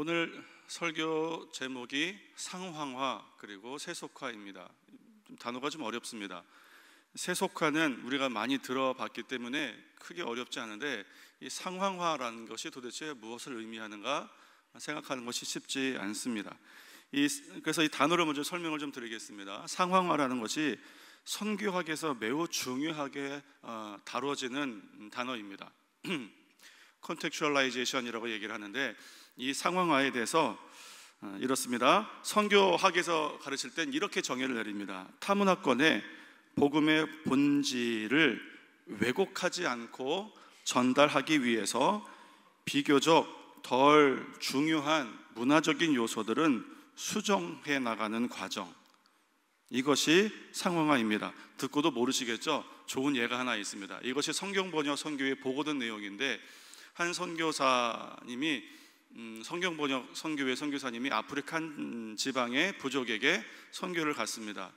오늘 설교 제목이 상황화 그리고 세속화입니다. 단어가 좀 어렵습니다. 세속화는 우리가 많이 들어봤기 때문에 크게 어렵지 않은데, 이 상황화라는 것이 도대체 무엇을 의미하는가 생각하는 것이 쉽지 않습니다. 그래서 이 단어를 먼저 설명을 좀 드리겠습니다. 상황화라는 것이 선교학에서 매우 중요하게 다뤄지는 단어입니다. 컨텍슈얼라이제이션이라고 얘기를 하는데, 이 상황화에 대해서 이렇습니다. 선교학에서 가르칠 땐 이렇게 정의를 내립니다. 타문화권의 복음의 본질을 왜곡하지 않고 전달하기 위해서 비교적 덜 중요한 문화적인 요소들은 수정해 나가는 과정, 이것이 상황화입니다. 듣고도 모르시겠죠? 좋은 예가 하나 있습니다. 이것이 성경번역 선교에 보고된 내용인데, 한 선교사님이 성경번역 선교회 선교사님이 아프리카 한 지방의 부족에게 선교를 갔습니다.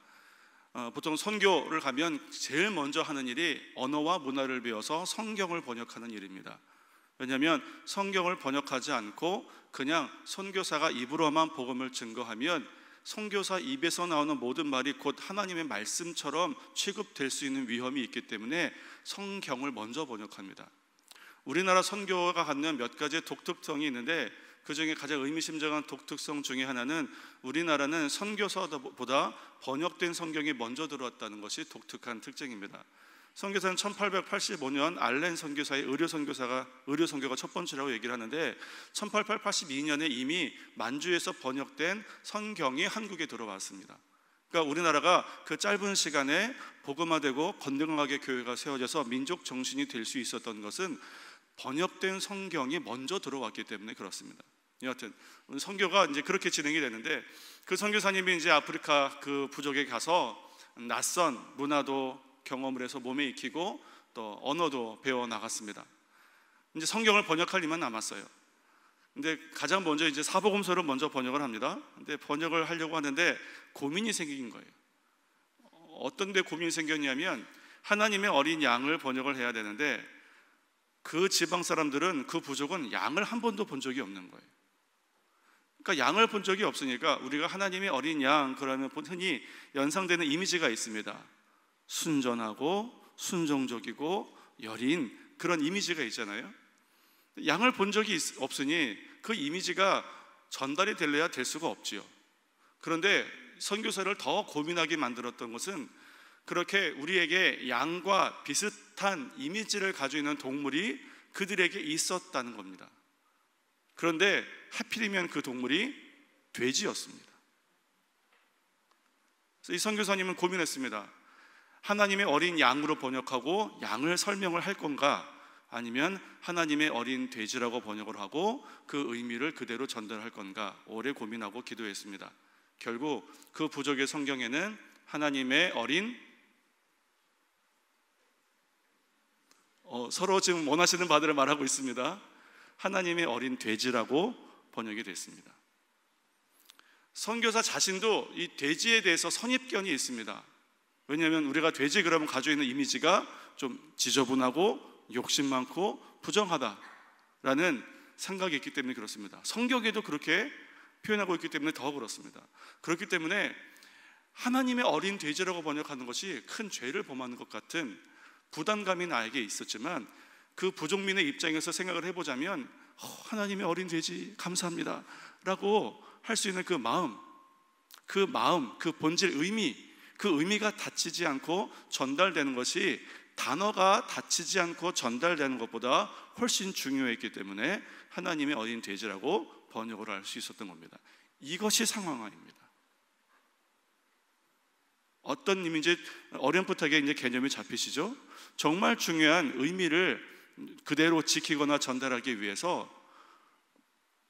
보통 선교를 가면 제일 먼저 하는 일이 언어와 문화를 배워서 성경을 번역하는 일입니다. 왜냐하면 성경을 번역하지 않고 그냥 선교사가 입으로만 복음을 증거하면 선교사 입에서 나오는 모든 말이 곧 하나님의 말씀처럼 취급될 수 있는 위험이 있기 때문에 성경을 먼저 번역합니다. 우리나라 선교가 갖는 몇 가지의 독특성이 있는데, 그 중에 가장 의미심장한 독특성 중에 하나는 우리나라는 선교서보다 번역된 성경이 먼저 들어왔다는 것이 독특한 특징입니다. 선교사는 1885년 알렌 선교사의 의료 선교가 첫 번째라고 얘기를 하는데, 1882년에 이미 만주에서 번역된 성경이 한국에 들어왔습니다. 그러니까 우리나라가 그 짧은 시간에 복음화되고 건강하게 교회가 세워져서 민족 정신이 될 수 있었던 것은 번역된 성경이 먼저 들어왔기 때문에 그렇습니다. 여하튼 선교가 이제 그렇게 진행이 되는데, 그 선교사님이 이제 아프리카 그 부족에 가서 낯선 문화도 경험을 해서 몸에 익히고 또 언어도 배워 나갔습니다. 이제 성경을 번역할 일만 남았어요. 근데 가장 먼저 이제 사복음서를 먼저 번역을 합니다. 근데 번역을 하려고 하는데 고민이 생긴 거예요. 어떤 데 고민이 생겼냐면, 하나님의 어린 양을 번역을 해야 되는데 그 지방 사람들은, 그 부족은 양을 한 번도 본 적이 없는 거예요. 그러니까 양을 본 적이 없으니까 우리가 하나님의 어린 양 그러면 흔히 연상되는 이미지가 있습니다. 순전하고 순종적이고 여린 그런 이미지가 있잖아요. 양을 본 적이 없으니 그 이미지가 전달이 될래야 될 수가 없지요. 그런데 선교사를 더 고민하게 만들었던 것은, 그렇게 우리에게 양과 비슷한 이미지를 가지고 있는 동물이 그들에게 있었다는 겁니다. 그런데 하필이면 그 동물이 돼지였습니다. 그래서 이 선교사님은 고민했습니다. 하나님의 어린 양으로 번역하고 양을 설명을 할 건가, 아니면 하나님의 어린 돼지라고 번역을 하고 그 의미를 그대로 전달할 건가, 오래 고민하고 기도했습니다. 결국 그 부족의 성경에는 하나님의 어린 서로 지금 원하시는 바들을 말하고 있습니다. 하나님의 어린 돼지라고 번역이 됐습니다. 선교사 자신도 이 돼지에 대해서 선입견이 있습니다. 왜냐하면 우리가 돼지 그러면 가지고 있는 이미지가 좀 지저분하고 욕심 많고 부정하다라는 생각이 있기 때문에 그렇습니다. 성경에도 그렇게 표현하고 있기 때문에 더 그렇습니다. 그렇기 때문에 하나님의 어린 돼지라고 번역하는 것이 큰 죄를 범하는 것 같은 부담감이 나에게 있었지만, 그 부족민의 입장에서 생각을 해보자면 하나님의 어린 돼지 감사합니다 라고 할 수 있는 그 마음, 그 본질 그 의미가 다치지 않고 전달되는 것이 단어가 다치지 않고 전달되는 것보다 훨씬 중요했기 때문에 하나님의 어린 돼지라고 번역을 할 수 있었던 겁니다. 이것이 상황화입니다. 어떤 의미인지 어렴풋하게 이제 개념이 잡히시죠? 정말 중요한 의미를 그대로 지키거나 전달하기 위해서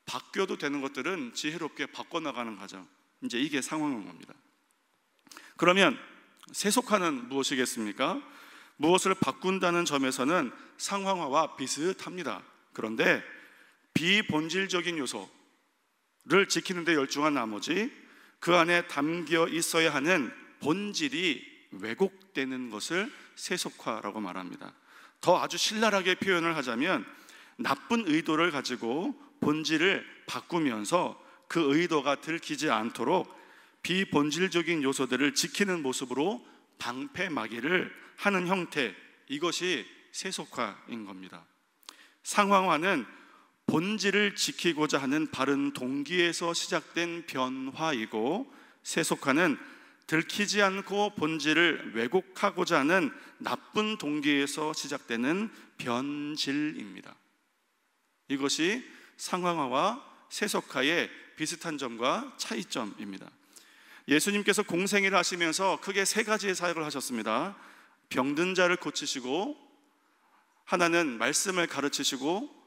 바뀌어도 되는 것들은 지혜롭게 바꿔나가는 과정, 이제 이게 상황화입니다. 그러면 세속화는 무엇이겠습니까? 무엇을 바꾼다는 점에서는 상황화와 비슷합니다. 그런데 비본질적인 요소를 지키는 데 열중한 나머지 그 안에 담겨 있어야 하는 본질이 왜곡되는 것을 세속화라고 말합니다. 더 아주 신랄하게 표현을 하자면, 나쁜 의도를 가지고 본질을 바꾸면서 그 의도가 들키지 않도록 비본질적인 요소들을 지키는 모습으로 방패막이를 하는 형태, 이것이 세속화인 겁니다. 상황화는 본질을 지키고자 하는 바른 동기에서 시작된 변화이고, 세속화는 들키지 않고 본질을 왜곡하고자 하는 나쁜 동기에서 시작되는 변질입니다. 이것이 상황화와 세속화의 비슷한 점과 차이점입니다. 예수님께서 공생애를 하시면서 크게 세 가지의 사역을 하셨습니다. 병든 자를 고치시고, 하나는 말씀을 가르치시고,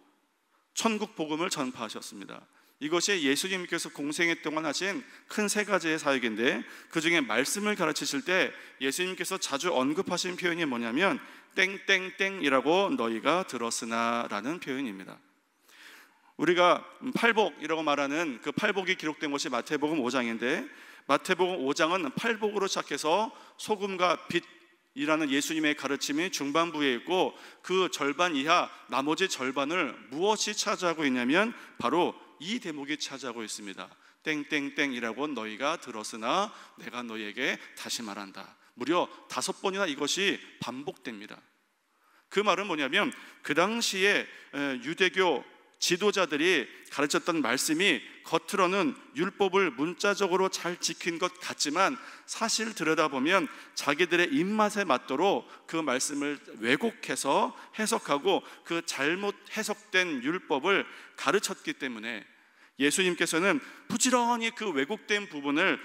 천국 복음을 전파하셨습니다. 이것이 예수님께서 공생애 동안 하신 큰 세 가지의 사역인데, 그 중에 말씀을 가르치실 때 예수님께서 자주 언급하신 표현이 뭐냐면 땡땡땡이라고 너희가 들었으나 라는 표현입니다. 우리가 팔복이라고 말하는 그 팔복이 기록된 것이 마태복음 5장인데, 마태복음 5장은 팔복으로 시작해서 소금과 빛이라는 예수님의 가르침이 중반부에 있고, 그 절반 이하 나머지 절반을 무엇이 차지하고 있냐면 바로 이 대목이 차지하고 있습니다. 땡땡땡이라고 너희가 들었으나 내가 너희에게 다시 말한다. 무려 5번이나 이것이 반복됩니다. 그 말은 뭐냐면, 그 당시에 유대교 지도자들이 가르쳤던 말씀이 겉으로는 율법을 문자적으로 잘 지킨 것 같지만, 사실 들여다보면 자기들의 입맛에 맞도록 그 말씀을 왜곡해서 해석하고 그 잘못 해석된 율법을 가르쳤기 때문에 예수님께서는 부지런히 그 왜곡된 부분을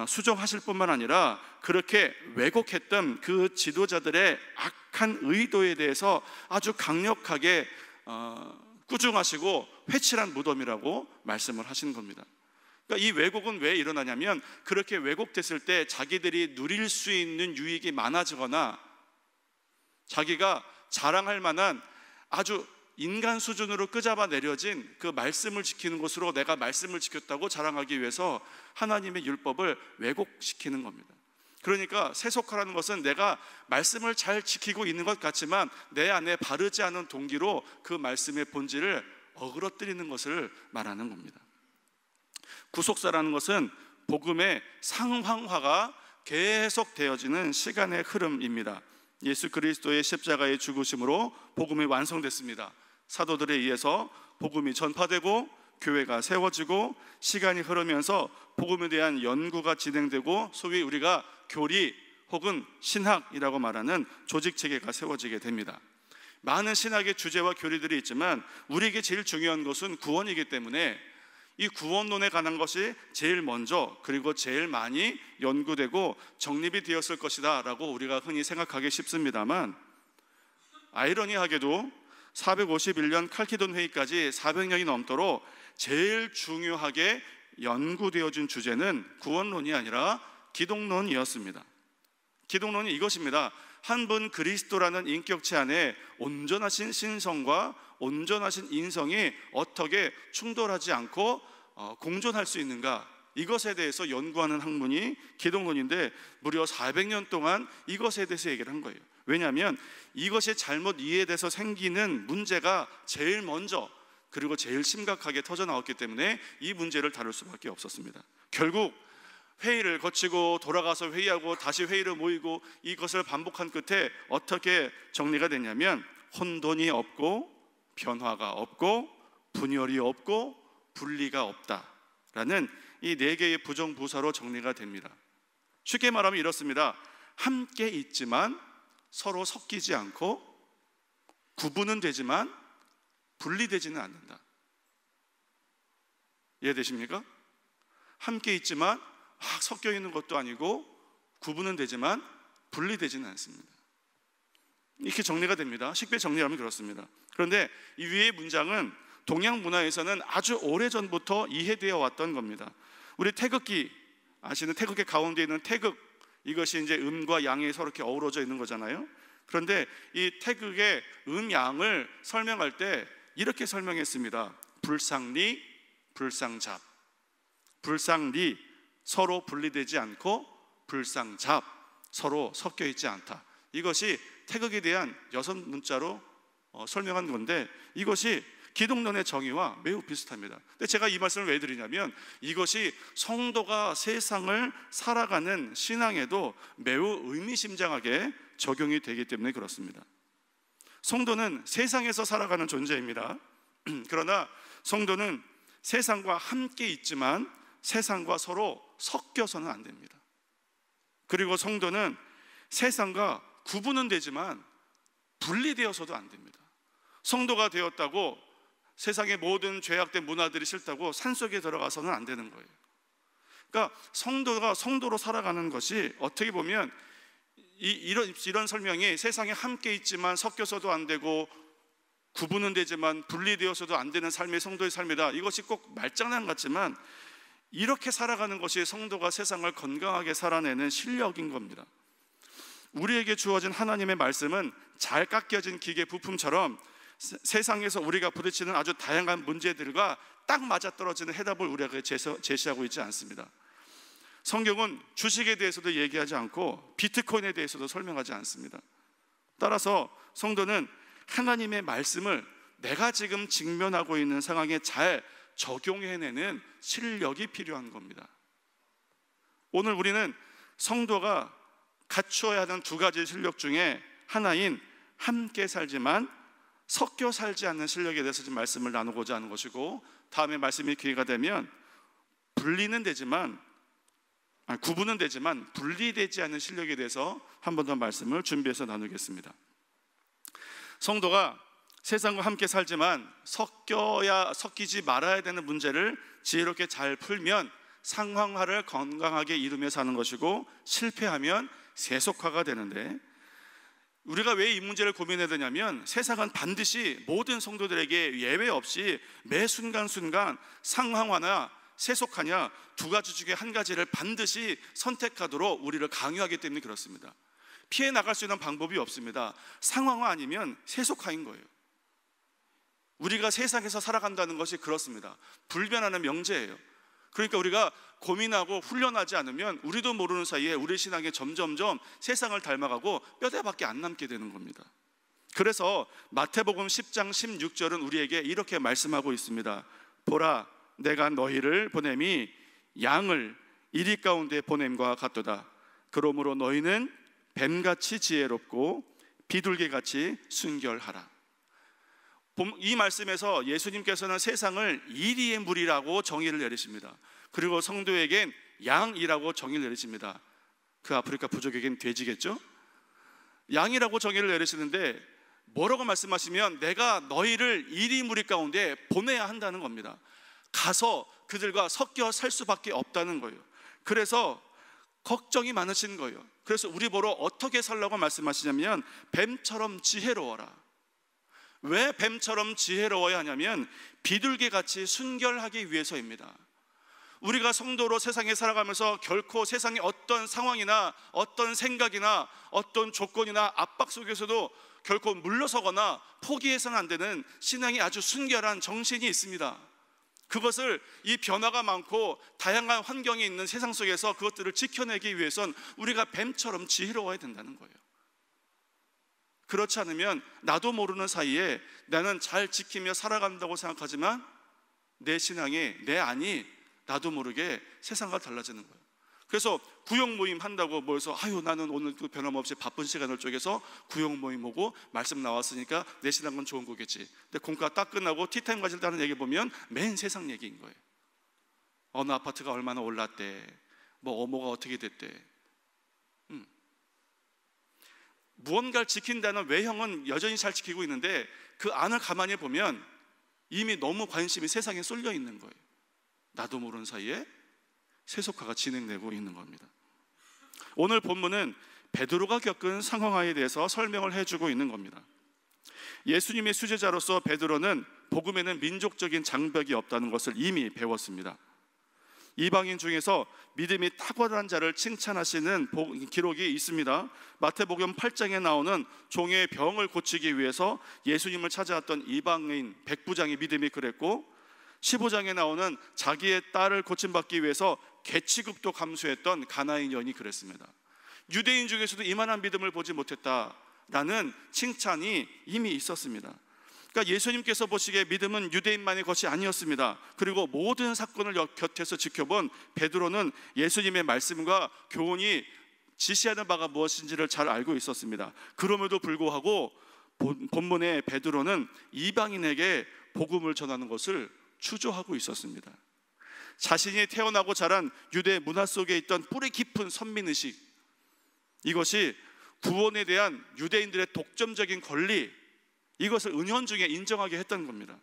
수정하실 뿐만 아니라, 그렇게 왜곡했던 그 지도자들의 악한 의도에 대해서 아주 강력하게 꾸중하시고 회칠한 무덤이라고 말씀을 하신 겁니다. 그러니까 이 왜곡은 왜 일어나냐면, 그렇게 왜곡됐을 때 자기들이 누릴 수 있는 유익이 많아지거나 자기가 자랑할 만한 아주 인간 수준으로 끄잡아 내려진 그 말씀을 지키는 것으로 내가 말씀을 지켰다고 자랑하기 위해서 하나님의 율법을 왜곡시키는 겁니다. 그러니까 세속화라는 것은 내가 말씀을 잘 지키고 있는 것 같지만 내 안에 바르지 않은 동기로 그 말씀의 본질을 어그러뜨리는 것을 말하는 겁니다. 구속사라는 것은 복음의 상황화가 계속 되어지는 시간의 흐름입니다. 예수 그리스도의 십자가의 죽으심으로 복음이 완성됐습니다. 사도들에 의해서 복음이 전파되고 교회가 세워지고, 시간이 흐르면서 복음에 대한 연구가 진행되고, 소위 우리가 교리 혹은 신학이라고 말하는 조직체계가 세워지게 됩니다. 많은 신학의 주제와 교리들이 있지만 우리에게 제일 중요한 것은 구원이기 때문에 이 구원론에 관한 것이 제일 먼저, 그리고 제일 많이 연구되고 정립이 되었을 것이다 라고 우리가 흔히 생각하기 쉽습니다만, 아이러니하게도 451년 칼키돈 회의까지 400년이 넘도록 제일 중요하게 연구되어진 주제는 구원론이 아니라 기독론이었습니다. 기독론이 이것입니다. 한 분 그리스도라는 인격체 안에 온전하신 신성과 온전하신 인성이 어떻게 충돌하지 않고 공존할 수 있는가, 이것에 대해서 연구하는 학문이 기독론인데 무려 400년 동안 이것에 대해서 얘기를 한 거예요. 왜냐하면 이것이 잘못 이해돼서 생기는 문제가 제일 먼저 그리고 제일 심각하게 터져나왔기 때문에 이 문제를 다룰 수밖에 없었습니다. 결국 회의를 거치고 돌아가서 회의하고 다시 회의를 모이고 이것을 반복한 끝에 어떻게 정리가 됐냐면, 혼돈이 없고 변화가 없고 분열이 없고 분리가 없다라는 이 4개의 부정부사로 정리가 됩니다. 쉽게 말하면 이렇습니다. 함께 있지만 서로 섞이지 않고, 구분은 되지만 분리되지는 않는다. 이해되십니까? 함께 있지만 막 섞여 있는 것도 아니고, 구분은 되지만 분리되지는 않습니다. 이렇게 정리가 됩니다. 쉽게 정리하면 그렇습니다. 그런데 이 위의 문장은 동양 문화에서는 아주 오래전부터 이해되어 왔던 겁니다. 우리 태극기 아시는, 태극기 가운데 있는 태극, 이것이 이제 음과 양이 서로 이렇게 어우러져 있는 거잖아요. 그런데 이 태극의 음양을 설명할 때 이렇게 설명했습니다. 불상리, 불상잡. 불상리, 서로 분리되지 않고, 불상잡, 서로 섞여 있지 않다. 이것이 태극에 대한 6문자로 설명한 건데, 이것이 기독론의 정의와 매우 비슷합니다. 근데 제가 이 말씀을 왜 드리냐면 이것이 성도가 세상을 살아가는 신앙에도 매우 의미심장하게 적용이 되기 때문에 그렇습니다. 성도는 세상에서 살아가는 존재입니다. 그러나 성도는 세상과 함께 있지만 세상과 서로 섞여서는 안 됩니다. 그리고 성도는 세상과 구분은 되지만 분리되어서도 안 됩니다. 성도가 되었다고 세상의 모든 죄악된 문화들이 싫다고 산속에 들어가서는 안 되는 거예요. 그러니까 성도가 성도로 살아가는 것이 어떻게 보면 이런 설명이 세상에 함께 있지만 섞여서도 안 되고 구분은 되지만 분리되어서도 안 되는 삶이 성도의 삶이다, 이것이 꼭 말장난 같지만 이렇게 살아가는 것이 성도가 세상을 건강하게 살아내는 실력인 겁니다. 우리에게 주어진 하나님의 말씀은 잘 깎여진 기계 부품처럼 세상에서 우리가 부딪히는 아주 다양한 문제들과 딱 맞아떨어지는 해답을 우리에게 제시하고 있지 않습니다. 성경은 주식에 대해서도 얘기하지 않고 비트코인에 대해서도 설명하지 않습니다. 따라서 성도는 하나님의 말씀을 내가 지금 직면하고 있는 상황에 잘 적용해내는 실력이 필요한 겁니다. 오늘 우리는 성도가 갖추어야 하는 두 가지 실력 중에 하나인 함께 살지만 섞여 살지 않는 실력에 대해서 지금 말씀을 나누고자 하는 것이고, 다음에 말씀이 기회가 되면 구분은 되지만 분리되지 않는 실력에 대해서 한 번 더 말씀을 준비해서 나누겠습니다. 성도가 세상과 함께 살지만 섞이지 말아야 되는 문제를 지혜롭게 잘 풀면 상황화를 건강하게 이루며 사는 것이고, 실패하면 세속화가 되는데, 우리가 왜 이 문제를 고민해야 되냐면 세상은 반드시 모든 성도들에게 예외 없이 매 순간순간 상황화나 세속화냐 두 가지 중에 한 가지를 반드시 선택하도록 우리를 강요하기 때문에 그렇습니다. 피해 나갈 수 있는 방법이 없습니다. 상황화 아니면 세속화인 거예요. 우리가 세상에서 살아간다는 것이 그렇습니다. 불변하는 명제예요. 그러니까 우리가 고민하고 훈련하지 않으면 우리도 모르는 사이에 우리 신앙이 점점점 세상을 닮아가고 뼈대밖에 안 남게 되는 겁니다. 그래서 마태복음 10장 16절은 우리에게 이렇게 말씀하고 있습니다. 보라, 내가 너희를 보냄이 양을 이리 가운데 보냄과 같도다. 그러므로 너희는 뱀같이 지혜롭고 비둘기같이 순결하라. 이 말씀에서 예수님께서는 세상을 이리의 물이라고 정의를 내리십니다. 그리고 성도에겐 양이라고 정의를 내리십니다. 그 아프리카 부족에겐 돼지겠죠? 양이라고 정의를 내리시는데 뭐라고 말씀하시면 내가 너희를 이리 무리 가운데 보내야 한다는 겁니다. 가서 그들과 섞여 살 수밖에 없다는 거예요. 그래서 걱정이 많으신 거예요. 그래서 우리 보러 어떻게 살라고 말씀하시냐면 뱀처럼 지혜로워라. 왜 뱀처럼 지혜로워야 하냐면 비둘기같이 순결하기 위해서입니다. 우리가 성도로 세상에 살아가면서 결코 세상의 어떤 상황이나 어떤 생각이나 어떤 조건이나 압박 속에서도 결코 물러서거나 포기해서는 안 되는 신앙이 아주 순결한 정신이 있습니다. 그것을 이 변화가 많고 다양한 환경이 있는 세상 속에서 그것들을 지켜내기 위해선 우리가 뱀처럼 지혜로워야 된다는 거예요. 그렇지 않으면 나도 모르는 사이에 나는 잘 지키며 살아간다고 생각하지만 내 신앙이 내 안이 나도 모르게 세상과 달라지는 거예요. 그래서 구역 모임 한다고 모여서 나는 오늘 또 변함없이 바쁜 시간을 쪼개서 구역 모임 오고 말씀 나왔으니까 내 신앙은 좋은 거겠지. 근데 공과 딱 끝나고 티타임 가질 때 하는 얘기 보면 맨 세상 얘기인 거예요. 어느 아파트가 얼마나 올랐대, 뭐 어머가 어떻게 됐대. 무언가를 지킨다는 외형은 여전히 잘 지키고 있는데 그 안을 가만히 보면 이미 너무 관심이 세상에 쏠려 있는 거예요. 나도 모르는 사이에 세속화가 진행되고 있는 겁니다. 오늘 본문은 베드로가 겪은 상황화에 대해서 설명을 해주고 있는 겁니다. 예수님의 수제자로서 베드로는 복음에는 민족적인 장벽이 없다는 것을 이미 배웠습니다. 이방인 중에서 믿음이 탁월한 자를 칭찬하시는 기록이 있습니다. 마태복음 8장에 나오는 종의 병을 고치기 위해서 예수님을 찾아왔던 이방인 백부장의 믿음이 그랬고, 15장에 나오는 자기의 딸을 고침받기 위해서 개취급도 감수했던 가나안 여인이 그랬습니다. 유대인 중에서도 이만한 믿음을 보지 못했다라는 칭찬이 이미 있었습니다. 그러니까 예수님께서 보시기에 믿음은 유대인만의 것이 아니었습니다. 그리고 모든 사건을 곁에서 지켜본 베드로는 예수님의 말씀과 교훈이 지시하는 바가 무엇인지를 잘 알고 있었습니다. 그럼에도 불구하고 본문의 베드로는 이방인에게 복음을 전하는 것을 주저하고 있었습니다. 자신이 태어나고 자란 유대 문화 속에 있던 뿌리 깊은 선민의식, 이것이 구원에 대한 유대인들의 독점적인 권리, 이것을 은연중에 인정하게 했던 겁니다.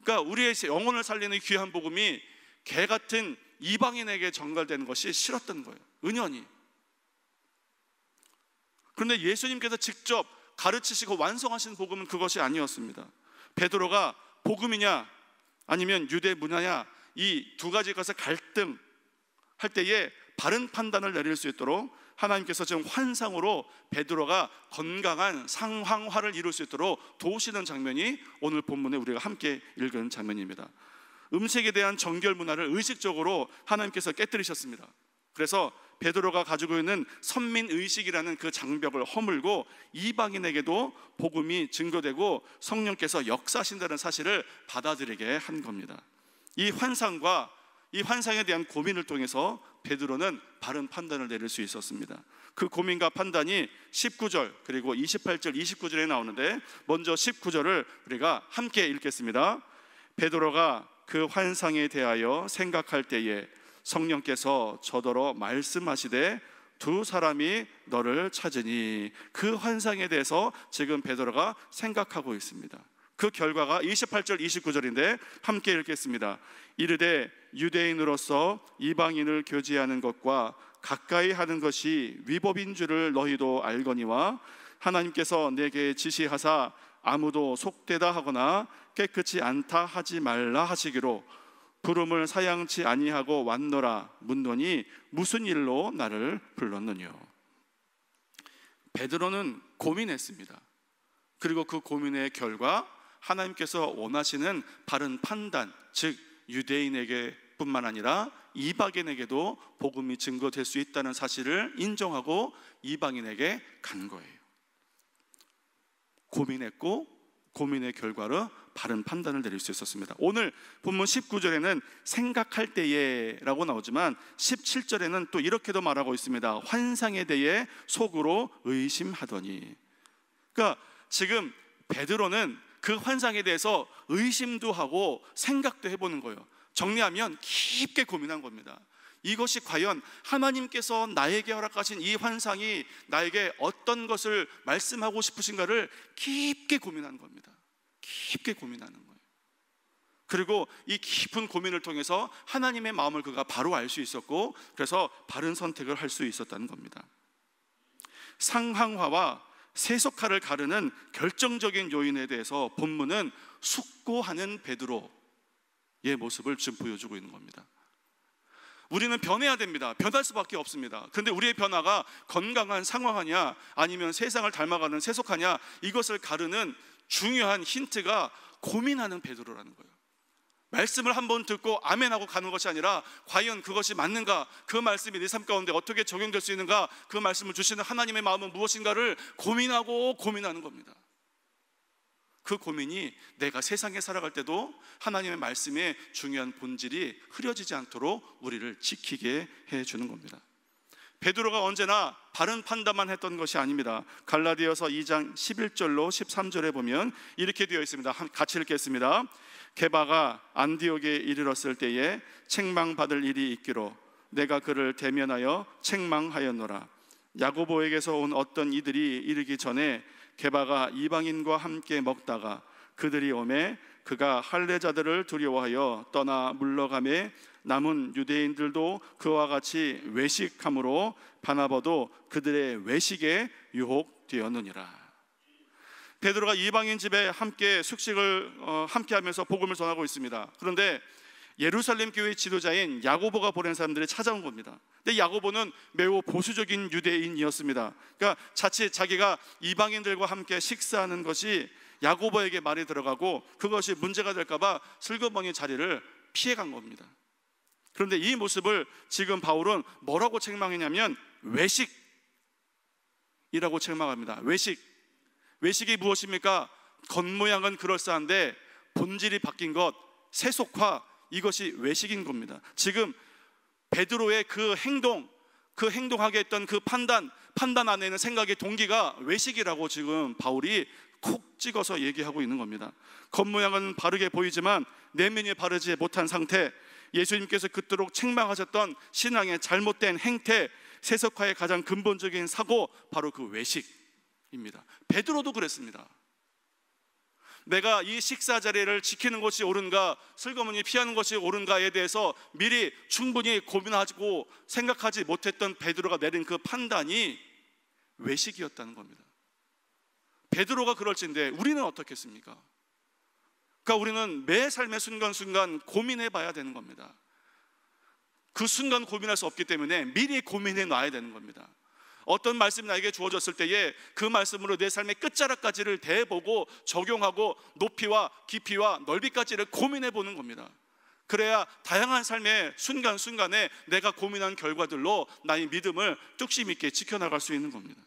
그러니까 우리의 영혼을 살리는 귀한 복음이 개 같은 이방인에게 전갈되는 것이 싫었던 거예요, 은연히. 그런데 예수님께서 직접 가르치시고 완성하신 복음은 그것이 아니었습니다. 베드로가 복음이냐 아니면 유대 문화냐, 이 두 가지 것을 갈등할 때에 바른 판단을 내릴 수 있도록 하나님께서 지금 환상으로 베드로가 건강한 상황화를 이룰 수 있도록 도우시는 장면이 오늘 본문에 우리가 함께 읽은 장면입니다. 음식에 대한 정결 문화를 의식적으로 하나님께서 깨뜨리셨습니다. 그래서 베드로가 가지고 있는 선민의식이라는 그 장벽을 허물고 이방인에게도 복음이 증거되고 성령께서 역사하신다는 사실을 받아들이게 한 겁니다. 이 환상과 이 환상에 대한 고민을 통해서 베드로는 바른 판단을 내릴 수 있었습니다. 그 고민과 판단이 19절 그리고 28절 29절에 나오는데, 먼저 19절을 우리가 함께 읽겠습니다. 베드로가 그 환상에 대하여 생각할 때에 성령께서 저더러 말씀하시되 두 사람이 너를 찾으니, 그 환상에 대해서 지금 베드로가 생각하고 있습니다. 그 결과가 28절 29절인데 함께 읽겠습니다. 이르되 유대인으로서 이방인을 교제하는 것과 가까이 하는 것이 위법인 줄을 너희도 알거니와 하나님께서 내게 지시하사 아무도 속되다 하거나 깨끗이 않다 하지 말라 하시기로 부름을 사양치 아니하고 왔노라 묻노니 무슨 일로 나를 불렀느뇨. 베드로는 고민했습니다. 그리고 그 고민의 결과 하나님께서 원하시는 바른 판단, 즉 유대인에게 뿐만 아니라 이방인에게도 복음이 증거될 수 있다는 사실을 인정하고 이방인에게 간 거예요. 고민했고 고민의 결과로 바른 판단을 내릴 수 있었습니다. 오늘 본문 19절에는 생각할 때에 라고 나오지만 17절에는 또 이렇게도 말하고 있습니다. 환상에 대해 속으로 의심하더니. 그러니까 지금 베드로는 그 환상에 대해서 의심도 하고 생각도 해보는 거예요. 정리하면 깊게 고민한 겁니다. 이것이 과연 하나님께서 나에게 허락하신 이 환상이 나에게 어떤 것을 말씀하고 싶으신가를 깊게 고민하는 겁니다. 깊게 고민하는 거예요. 그리고 이 깊은 고민을 통해서 하나님의 마음을 그가 바로 알 수 있었고, 그래서 바른 선택을 할 수 있었다는 겁니다. 상황화와 세속화를 가르는 결정적인 요인에 대해서 본문은 숙고하는 베드로의 모습을 지금 보여주고 있는 겁니다. 우리는 변해야 됩니다. 변할 수밖에 없습니다. 그런데 우리의 변화가 건강한 상황하냐 아니면 세상을 닮아가는 세속하냐, 이것을 가르는 중요한 힌트가 고민하는 베드로라는 거예요. 말씀을 한번 듣고 아멘하고 가는 것이 아니라 과연 그것이 맞는가, 그 말씀이 내 삶 가운데 어떻게 적용될 수 있는가, 그 말씀을 주시는 하나님의 마음은 무엇인가를 고민하고 고민하는 겁니다. 그 고민이 내가 세상에 살아갈 때도 하나님의 말씀의 중요한 본질이 흐려지지 않도록 우리를 지키게 해주는 겁니다. 베드로가 언제나 바른 판단만 했던 것이 아닙니다. 갈라디아서 2장 11절로 13절에 보면 이렇게 되어 있습니다. 같이 읽겠습니다. 게바가 안디옥에 이르렀을 때에 책망받을 일이 있기로 내가 그를 대면하여 책망하였노라. 야고보에게서 온 어떤 이들이 이르기 전에 게바가 이방인과 함께 먹다가 그들이 오매 그가 할례자들을 두려워하여 떠나 물러가매 남은 유대인들도 그와 같이 외식함으로 바나바도 그들의 외식에 유혹되었느니라. 베드로가 이방인 집에 함께 숙식을 함께 하면서 복음을 전하고 있습니다. 그런데 예루살렘 교회 지도자인 야고보가 보낸 사람들이 찾아온 겁니다. 근데 야고보는 매우 보수적인 유대인이었습니다. 그러니까 자칫 자기가 이방인들과 함께 식사하는 것이 야고보에게 말이 들어가고 그것이 문제가 될까 봐 슬그머니 자리를 피해간 겁니다. 그런데 이 모습을 지금 바울은 뭐라고 책망했냐면 외식이라고 책망합니다. 외식이 무엇입니까? 겉모양은 그럴싸한데 본질이 바뀐 것, 세속화, 이것이 외식인 겁니다. 지금 베드로의 그 행동하게 했던 그 판단 안에는 생각의 동기가 외식이라고 지금 바울이 콕 찍어서 얘기하고 있는 겁니다. 겉모양은 바르게 보이지만 내면이 바르지 못한 상태, 예수님께서 그토록 책망하셨던 신앙의 잘못된 행태, 세속화의 가장 근본적인 사고, 바로 그 외식입니다. 베드로도 그랬습니다. 내가 이 식사 자리를 지키는 것이 옳은가, 슬그머니 피하는 것이 옳은가에 대해서 미리 충분히 고민하고 생각하지 못했던 베드로가 내린 그 판단이 외식이었다는 겁니다. 베드로가 그럴진데 우리는 어떻겠습니까? 그러니까 우리는 매 삶의 순간순간 고민해 봐야 되는 겁니다. 그 순간 고민할 수 없기 때문에 미리 고민해 놔야 되는 겁니다. 어떤 말씀이 나에게 주어졌을 때에 그 말씀으로 내 삶의 끝자락까지를 대보고 적용하고 높이와 깊이와 넓이까지를 고민해 보는 겁니다. 그래야 다양한 삶의 순간순간에 내가 고민한 결과들로 나의 믿음을 뚝심 있게 지켜나갈 수 있는 겁니다.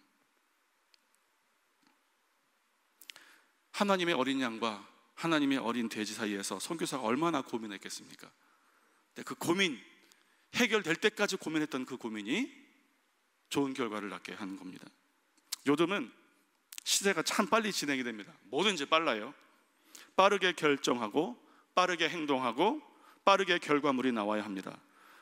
하나님의 어린 양과 하나님의 어린 돼지 사이에서 선교사가 얼마나 고민했겠습니까? 그 고민, 해결될 때까지 고민했던 그 고민이 좋은 결과를 낳게 하는 겁니다. 요즘은 시대가 참 빨리 진행이 됩니다. 뭐든지 빨라요. 빠르게 결정하고 빠르게 행동하고 빠르게 결과물이 나와야 합니다.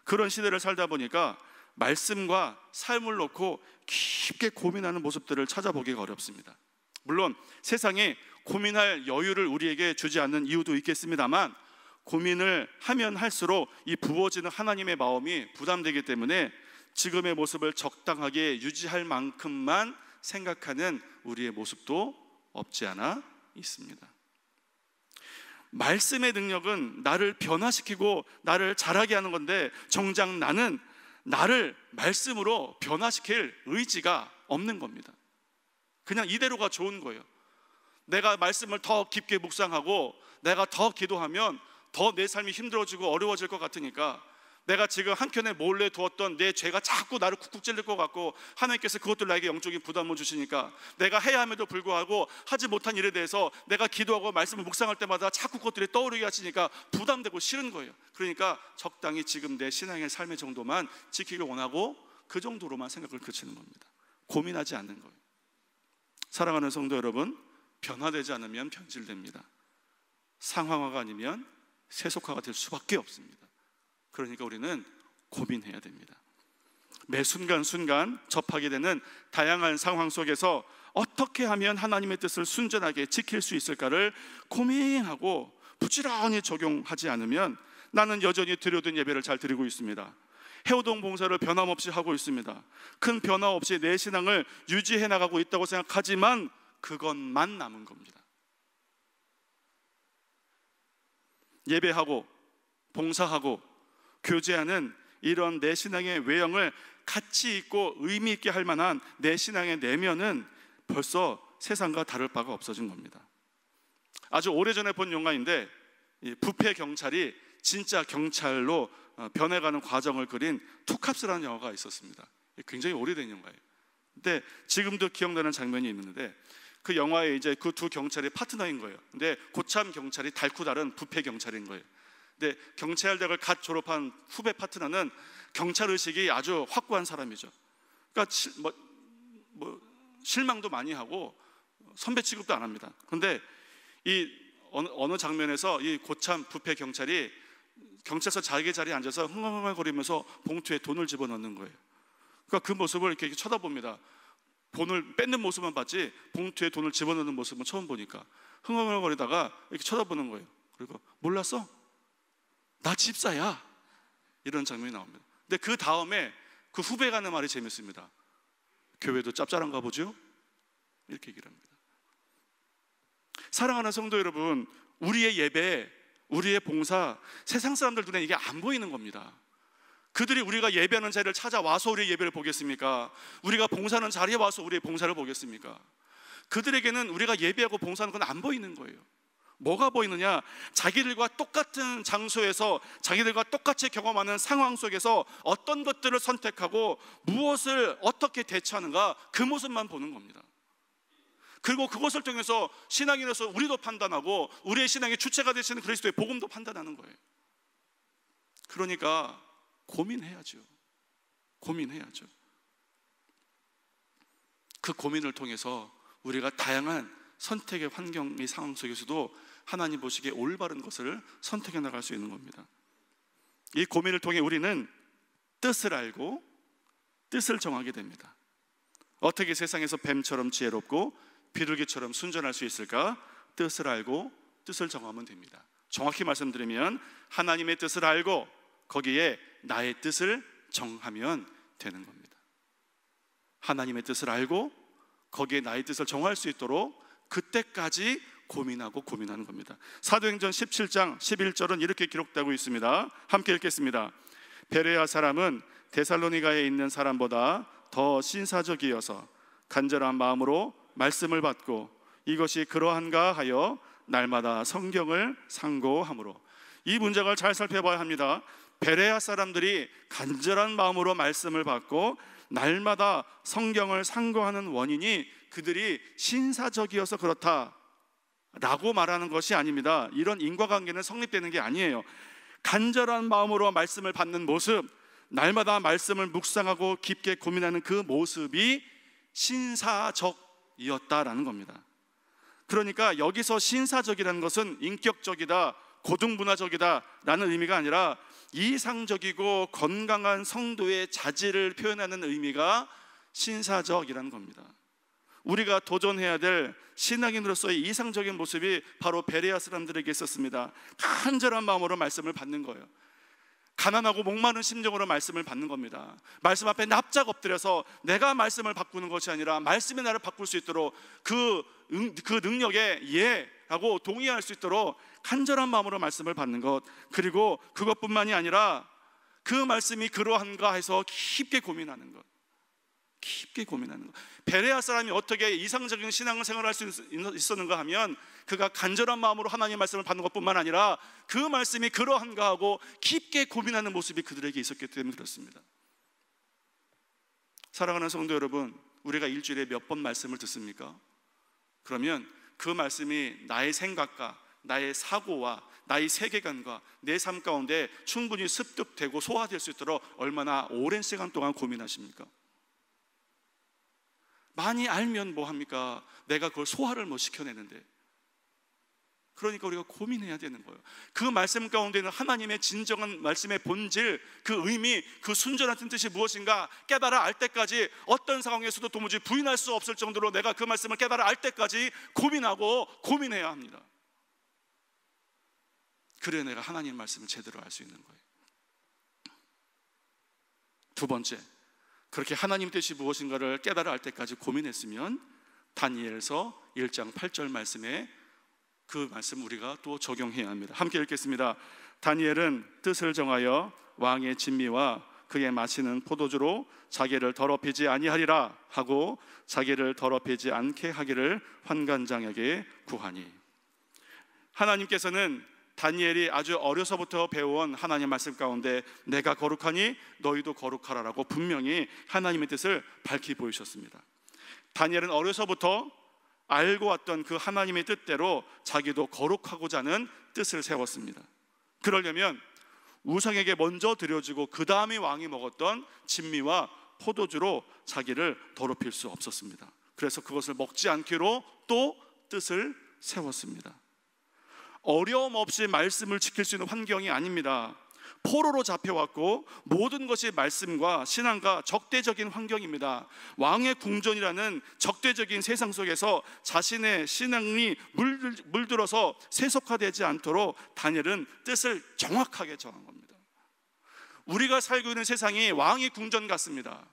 그런 시대를 살다 보니까 말씀과 삶을 놓고 깊게 고민하는 모습들을 찾아보기가 어렵습니다. 물론 세상에 고민할 여유를 우리에게 주지 않는 이유도 있겠습니다만, 고민을 하면 할수록 이 부어지는 하나님의 마음이 부담되기 때문에 지금의 모습을 적당하게 유지할 만큼만 생각하는 우리의 모습도 없지 않아 있습니다. 말씀의 능력은 나를 변화시키고 나를 자라게 하는 건데, 정작 나는 나를 말씀으로 변화시킬 의지가 없는 겁니다. 그냥 이대로가 좋은 거예요. 내가 말씀을 더 깊게 묵상하고 내가 더 기도하면 더 내 삶이 힘들어지고 어려워질 것 같으니까, 내가 지금 한켠에 몰래 두었던 내 죄가 자꾸 나를 쿡쿡 찔릴 것 같고 하나님께서 그것들 나에게 영적인 부담을 주시니까, 내가 해야 함에도 불구하고 하지 못한 일에 대해서 내가 기도하고 말씀을 묵상할 때마다 자꾸 그것들이 떠오르게 하시니까 부담되고 싫은 거예요. 그러니까 적당히 지금 내 신앙의 삶의 정도만 지키길 원하고 그 정도로만 생각을 그치는 겁니다. 고민하지 않는 거예요. 사랑하는 성도 여러분, 변화되지 않으면 변질됩니다. 상황화가 아니면 세속화가 될 수밖에 없습니다. 그러니까 우리는 고민해야 됩니다. 매 순간순간 접하게 되는 다양한 상황 속에서 어떻게 하면 하나님의 뜻을 순전하게 지킬 수 있을까를 고민하고 부지런히 적용하지 않으면 나는 여전히 드려둔 예배를 잘 드리고 있습니다. 해오동 봉사를 변함없이 하고 있습니다. 큰 변화 없이 내 신앙을 유지해 나가고 있다고 생각하지만 그것만 남은 겁니다. 예배하고 봉사하고 교제하는 이런 내 신앙의 외형을 가치 있고 의미 있게 할 만한 내 신앙의 내면은 벌써 세상과 다를 바가 없어진 겁니다. 아주 오래전에 본 영화인데, 부패 경찰이 진짜 경찰로 변해가는 과정을 그린 투캅스라는 영화가 있었습니다. 굉장히 오래된 영화예요. 근데 지금도 기억나는 장면이 있는데, 그 영화에 이제 그 두 경찰이 파트너인 거예요. 근데 고참 경찰이 달고 다른 부패 경찰인 거예요. 근데 경찰대학을 갓 졸업한 후배 파트너는 경찰 의식이 아주 확고한 사람이죠. 그러니까 실망도 많이 하고 선배 취급도 안 합니다. 그런데 이 어느 장면에서 이 고참 부패 경찰이 경찰서 자기 자리에 앉아서 흥얼흥얼거리면서 봉투에 돈을 집어넣는 거예요. 그러니까 그 모습을 이렇게 쳐다봅니다. 돈을 뺏는 모습만 봤지 봉투에 돈을 집어넣는 모습은 처음 보니까 흥얼흥얼거리다가 이렇게 쳐다보는 거예요. 그리고 몰랐어? 나 집사야. 이런 장면이 나옵니다. 근데 그 다음에 그 후배가 하는 말이 재밌습니다. 교회도 짭짤한가 보죠? 이렇게 얘기를 합니다. 사랑하는 성도 여러분, 우리의 예배, 우리의 봉사, 세상 사람들 눈에 이게 안 보이는 겁니다. 그들이 우리가 예배하는 자리를 찾아와서 우리의 예배를 보겠습니까? 우리가 봉사하는 자리에 와서 우리의 봉사를 보겠습니까? 그들에게는 우리가 예배하고 봉사하는 건 안 보이는 거예요. 뭐가 보이느냐? 자기들과 똑같은 장소에서 자기들과 똑같이 경험하는 상황 속에서 어떤 것들을 선택하고 무엇을 어떻게 대처하는가, 그 모습만 보는 겁니다. 그리고 그것을 통해서 신앙인으로서 우리도 판단하고 우리의 신앙의 주체가 되시는 그리스도의 복음도 판단하는 거예요. 그러니까 고민해야죠. 고민해야죠. 그 고민을 통해서 우리가 다양한 선택의 환경의 상황 속에서도 하나님 보시기에 올바른 것을 선택해 나갈 수 있는 겁니다. 이 고민을 통해 우리는 뜻을 알고 뜻을 정하게 됩니다. 어떻게 세상에서 뱀처럼 지혜롭고 비둘기처럼 순전할 수 있을까? 뜻을 알고 뜻을 정하면 됩니다. 정확히 말씀드리면 하나님의 뜻을 알고 거기에 나의 뜻을 정하면 되는 겁니다. 하나님의 뜻을 알고 거기에 나의 뜻을 정할 수 있도록 그때까지 고민하는 겁니다. 사도행전 17장 11절은 이렇게 기록되고 있습니다. 함께 읽겠습니다. 베레아 사람은 데살로니가에 있는 사람보다 더 신사적이어서 간절한 마음으로 말씀을 받고 이것이 그러한가 하여 날마다 성경을 상고하므로. 이 문장을 잘 살펴봐야 합니다. 베레아 사람들이 간절한 마음으로 말씀을 받고 날마다 성경을 상고하는 원인이 그들이 신사적이어서 그렇다라고 말하는 것이 아닙니다. 이런 인과관계는 성립되는 게 아니에요. 간절한 마음으로 말씀을 받는 모습, 날마다 말씀을 묵상하고 깊게 고민하는 그 모습이 신사적이었다라는 겁니다. 그러니까 여기서 신사적이라는 것은 인격적이다, 고등문화적이다 라는 의미가 아니라 이상적이고 건강한 성도의 자질을 표현하는 의미가 신사적이라는 겁니다. 우리가 도전해야 될 신앙인으로서의 이상적인 모습이 바로 베레아 사람들에게 있었습니다. 간절한 마음으로 말씀을 받는 거예요. 가난하고 목마른 심정으로 말씀을 받는 겁니다. 말씀 앞에 납작 엎드려서 내가 말씀을 바꾸는 것이 아니라 말씀이 나를 바꿀 수 있도록 그 능력에 예라고 동의할 수 있도록 간절한 마음으로 말씀을 받는 것, 그리고 그것뿐만이 아니라 그 말씀이 그러한가 해서 깊게 고민하는 것. 베레아 사람이 어떻게 이상적인 신앙을 생활할 수 있었는가 하면 그가 간절한 마음으로 하나님의 말씀을 받는 것뿐만 아니라 그 말씀이 그러한가 하고 깊게 고민하는 모습이 그들에게 있었기 때문에 그렇습니다. 사랑하는 성도 여러분, 우리가 일주일에 몇 번 말씀을 듣습니까? 그러면 그 말씀이 나의 생각과 나의 사고와 나의 세계관과 내 삶 가운데 충분히 습득되고 소화될 수 있도록 얼마나 오랜 시간 동안 고민하십니까? 많이 알면 뭐합니까? 내가 그걸 소화를 못 시켜내는데. 그러니까 우리가 고민해야 되는 거예요. 그 말씀 가운데는 하나님의 진정한 말씀의 본질, 그 의미, 그 순전한 뜻이 무엇인가 깨달아 알 때까지, 어떤 상황에서도 도무지 부인할 수 없을 정도로 내가 그 말씀을 깨달아 알 때까지 고민해야 합니다. 그래야 내가 하나님의 말씀을 제대로 알 수 있는 거예요. 두 번째, 그렇게 하나님 뜻이 무엇인가를 깨달아 알 때까지 고민했으면 다니엘서 1장 8절 말씀에 그 말씀 우리가 또 적용해야 합니다. 함께 읽겠습니다. 다니엘은 뜻을 정하여 왕의 진미와 그의 마시는 포도주로 자기를 더럽히지 아니하리라 하고 자기를 더럽히지 않게 하기를 환관장에게 구하니. 하나님께서는 다니엘이 아주 어려서부터 배워온 하나님 말씀 가운데 내가 거룩하니 너희도 거룩하라라고 분명히 하나님의 뜻을 밝히 보이셨습니다. 다니엘은 어려서부터 알고 왔던 그 하나님의 뜻대로 자기도 거룩하고자 하는 뜻을 세웠습니다. 그러려면 우상에게 먼저 드려지고 그 다음에 왕이 먹었던 진미와 포도주로 자기를 더럽힐 수 없었습니다. 그래서 그것을 먹지 않기로 또 뜻을 세웠습니다. 어려움 없이 말씀을 지킬 수 있는 환경이 아닙니다. 포로로 잡혀왔고 모든 것이 말씀과 신앙과 적대적인 환경입니다. 왕의 궁전이라는 적대적인 세상 속에서 자신의 신앙이 물들어서 세속화되지 않도록 다니엘은 뜻을 정확하게 정한 겁니다. 우리가 살고 있는 세상이 왕의 궁전 같습니다.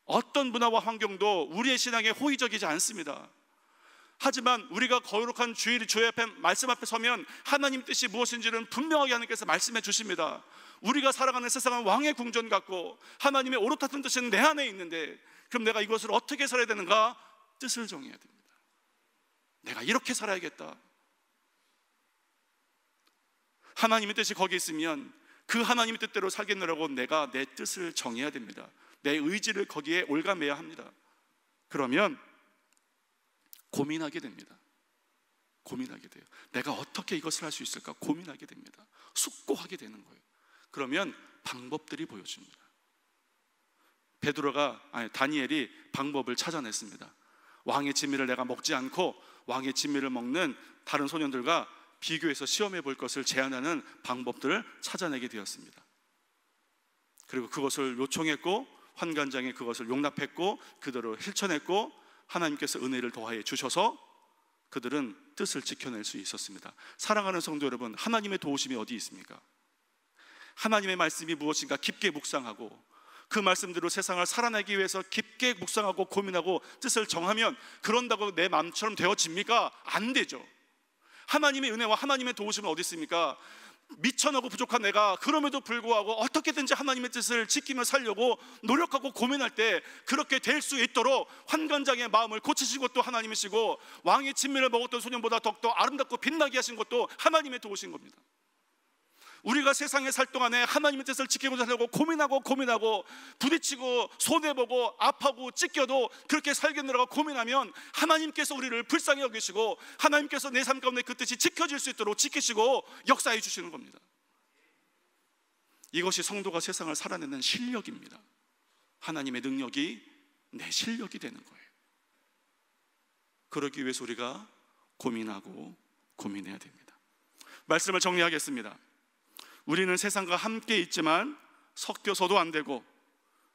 어떤 문화와 환경도 우리의 신앙에 호의적이지 않습니다. 하지만 우리가 거룩한 주의 앞에 말씀 앞에 서면 하나님 뜻이 무엇인지는 분명하게 하나님께서 말씀해 주십니다. 우리가 살아가는 세상은 왕의 궁전 같고 하나님의 오롯한 뜻은 내 안에 있는데, 그럼 내가 이것을 어떻게 살아야 되는가? 뜻을 정해야 됩니다. 내가 이렇게 살아야겠다. 하나님의 뜻이 거기 있으면 그 하나님의 뜻대로 살겠느라고 내가 내 뜻을 정해야 됩니다. 내 의지를 거기에 올가매야 합니다. 그러면 고민하게 됩니다. 고민하게 돼요. 내가 어떻게 이것을 할 수 있을까 고민하게 됩니다. 숙고하게 되는 거예요. 그러면 방법들이 보여집니다. 다니엘이 방법을 찾아냈습니다. 왕의 진미를 내가 먹지 않고 왕의 진미를 먹는 다른 소년들과 비교해서 시험해 볼 것을 제안하는 방법들을 찾아내게 되었습니다. 그리고 그것을 요청했고 환관장에 그것을 용납했고 그대로 실천했고 하나님께서 은혜를 더하여 주셔서 그들은 뜻을 지켜낼 수 있었습니다. 사랑하는 성도 여러분, 하나님의 도우심이 어디 있습니까? 하나님의 말씀이 무엇인가 깊게 묵상하고 그 말씀대로 세상을 살아내기 위해서 깊게 묵상하고 고민하고 뜻을 정하면 그런다고 내 마음처럼 되어집니까? 안 되죠. 하나님의 은혜와 하나님의 도우심은 어디 있습니까? 미천하고 부족한 내가 그럼에도 불구하고 어떻게든지 하나님의 뜻을 지키며 살려고 노력하고 고민할 때 그렇게 될 수 있도록 환관장의 마음을 고치신 것도 하나님이시고 왕의 진미를 먹었던 소년보다 더욱더 아름답고 빛나게 하신 것도 하나님의 도우신 겁니다. 우리가 세상에 살 동안에 하나님의 뜻을 지키고 살려고 고민하고 부딪히고 손해보고 아파고 찢겨도 그렇게 살겠느라고 고민하면 하나님께서 우리를 불쌍히 여기시고 하나님께서 내 삶 가운데 그 뜻이 지켜질 수 있도록 지키시고 역사해 주시는 겁니다. 이것이 성도가 세상을 살아내는 실력입니다. 하나님의 능력이 내 실력이 되는 거예요. 그러기 위해서 우리가 고민하고 고민해야 됩니다. 말씀을 정리하겠습니다. 우리는 세상과 함께 있지만 섞여서도 안 되고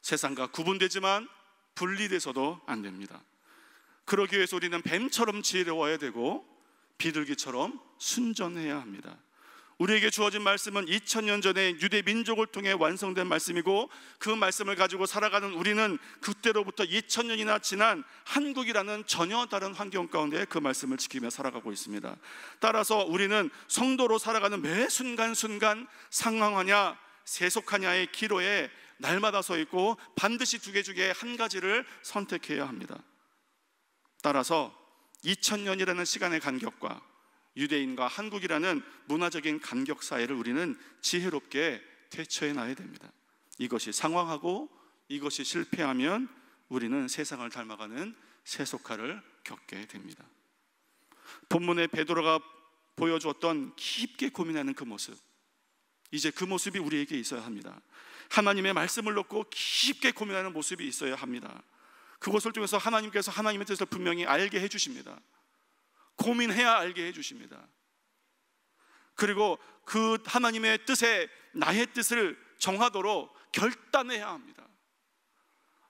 세상과 구분되지만 분리돼서도 안 됩니다. 그러기 위해서 우리는 뱀처럼 지혜로워야 되고 비둘기처럼 순전해야 합니다. 우리에게 주어진 말씀은 2000년 전에 유대 민족을 통해 완성된 말씀이고 그 말씀을 가지고 살아가는 우리는 그때로부터 2000년이나 지난 한국이라는 전혀 다른 환경 가운데 그 말씀을 지키며 살아가고 있습니다. 따라서 우리는 성도로 살아가는 매 순간순간 상황하냐 세속하냐의 기로에 날마다 서 있고 반드시 두 개 중에 한 가지를 선택해야 합니다. 따라서 2000년이라는 시간의 간격과 유대인과 한국이라는 문화적인 간격 사이를 우리는 지혜롭게 대처해 놔야 됩니다. 이것이 상황하고 이것이 실패하면 우리는 세상을 닮아가는 세속화를 겪게 됩니다. 본문의 베드로가 보여주었던 깊게 고민하는 그 모습, 이제 그 모습이 우리에게 있어야 합니다. 하나님의 말씀을 놓고 깊게 고민하는 모습이 있어야 합니다. 그것을 통해서 하나님께서 하나님의 뜻을 분명히 알게 해주십니다. 고민해야 알게 해주십니다. 그리고 그 하나님의 뜻에 나의 뜻을 정하도록 결단해야 합니다.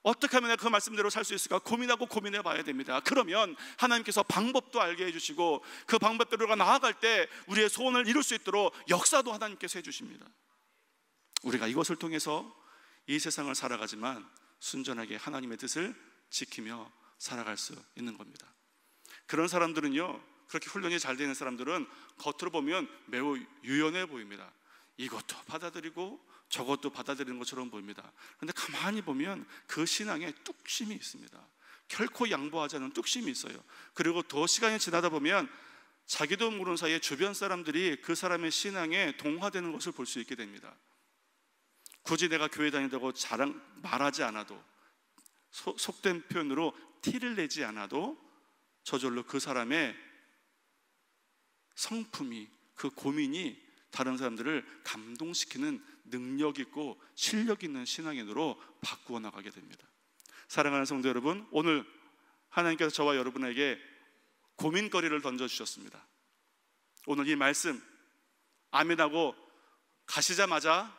어떻게 하면 내가 그 말씀대로 살 수 있을까 고민하고 고민해 봐야 됩니다. 그러면 하나님께서 방법도 알게 해주시고 그 방법대로가 나아갈 때 우리의 소원을 이룰 수 있도록 역사도 하나님께서 해주십니다. 우리가 이것을 통해서 이 세상을 살아가지만 순전하게 하나님의 뜻을 지키며 살아갈 수 있는 겁니다. 그런 사람들은요, 그렇게 훈련이 잘 되는 사람들은 겉으로 보면 매우 유연해 보입니다. 이것도 받아들이고 저것도 받아들이는 것처럼 보입니다. 그런데 가만히 보면 그 신앙에 뚝심이 있습니다. 결코 양보하지 않은 뚝심이 있어요. 그리고 더 시간이 지나다 보면 자기도 모르는 사이에 주변 사람들이 그 사람의 신앙에 동화되는 것을 볼 수 있게 됩니다. 굳이 내가 교회 다닌다고 말하지 않아도, 속된 표현으로 티를 내지 않아도 저절로 그 사람의 성품이, 그 고민이 다른 사람들을 감동시키는 능력 있고 실력 있는 신앙인으로 바꾸어 나가게 됩니다. 사랑하는 성도 여러분, 오늘 하나님께서 저와 여러분에게 고민거리를 던져주셨습니다. 오늘 이 말씀 아멘하고 가시자마자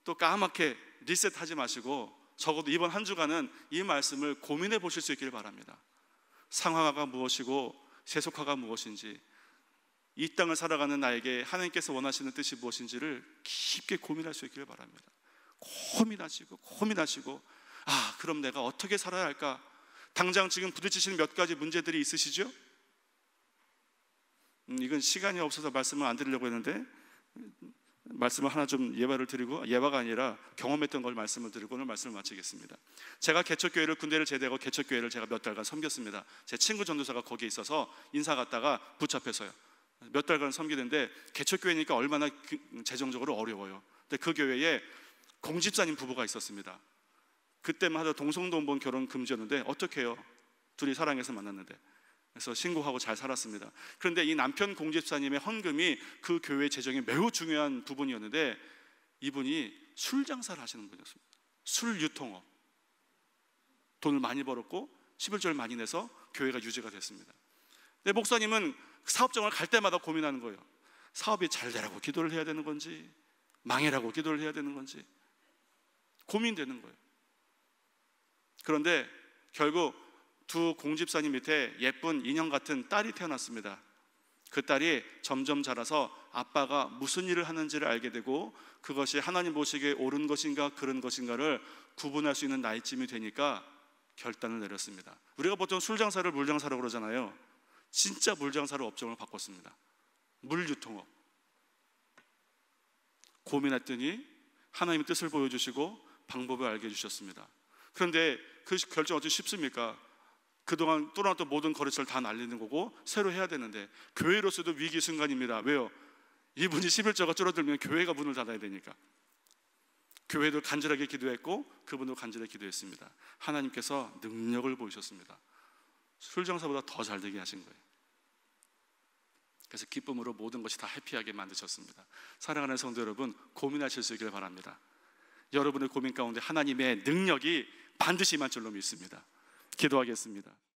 또 까맣게 리셋하지 마시고 적어도 이번 한 주간은 이 말씀을 고민해 보실 수 있기를 바랍니다. 상황화가 무엇이고 세속화가 무엇인지, 이 땅을 살아가는 나에게 하나님께서 원하시는 뜻이 무엇인지를 깊게 고민할 수 있기를 바랍니다. 고민하시고 그럼 내가 어떻게 살아야 할까? 당장 지금 부딪히시는 몇 가지 문제들이 있으시죠? 이건 시간이 없어서 말씀을 안 드리려고 했는데 말씀을 하나 좀 예화를 드리고, 예화가 아니라 경험했던 걸 말씀을 드리고 오늘 말씀을 마치겠습니다. 제가 개척교회를, 군대를 제대하고 개척교회를 제가 몇 달간 섬겼습니다. 제 친구 전도사가 거기에 있어서 인사 갔다가 붙잡혀서요. 몇 달간 섬기는데 개척교회니까 얼마나 재정적으로 어려워요. 근데 그 교회에 공집사님 부부가 있었습니다. 그때만 하도 동성동본 결혼 금지였는데 어떻게 해요? 둘이 사랑해서 만났는데 그래서 신고하고 잘 살았습니다. 그런데 이 남편 공집사님의 헌금이 그 교회 재정에 매우 중요한 부분이었는데 이분이 술 장사를 하시는 분이었습니다. 술 유통업. 돈을 많이 벌었고 11조를 많이 내서 교회가 유지가 됐습니다. 근데 목사님은 사업장을 갈 때마다 고민하는 거예요. 사업이 잘 되라고 기도를 해야 되는 건지 망해라고 기도를 해야 되는 건지 고민되는 거예요. 그런데 결국 두 공집사님 밑에 예쁜 인형 같은 딸이 태어났습니다. 그 딸이 점점 자라서 아빠가 무슨 일을 하는지를 알게 되고 그것이 하나님 보시기에 옳은 것인가 그른 것인가를 구분할 수 있는 나이쯤이 되니까 결단을 내렸습니다. 우리가 보통 술장사를 물장사라고 그러잖아요. 진짜 물장사로 업종을 바꿨습니다. 물유통업. 고민했더니 하나님의 뜻을 보여주시고 방법을 알게 해주셨습니다. 그런데 그 결정 어찌 쉽습니까? 그동안 뚫어놨던 모든 거래처를 다 날리는 거고 새로 해야 되는데 교회로서도 위기 순간입니다. 왜요? 이분이 11조가 줄어들면 교회가 문을 닫아야 되니까. 교회도 간절하게 기도했고 그분도 간절하게 기도했습니다. 하나님께서 능력을 보이셨습니다. 술장사보다 더 잘 되게 하신 거예요. 그래서 기쁨으로 모든 것이 다 해피하게 만드셨습니다. 사랑하는 성도 여러분, 고민하실 수 있기를 바랍니다. 여러분의 고민 가운데 하나님의 능력이 반드시 임할 줄로 믿습니다. 기도하겠습니다.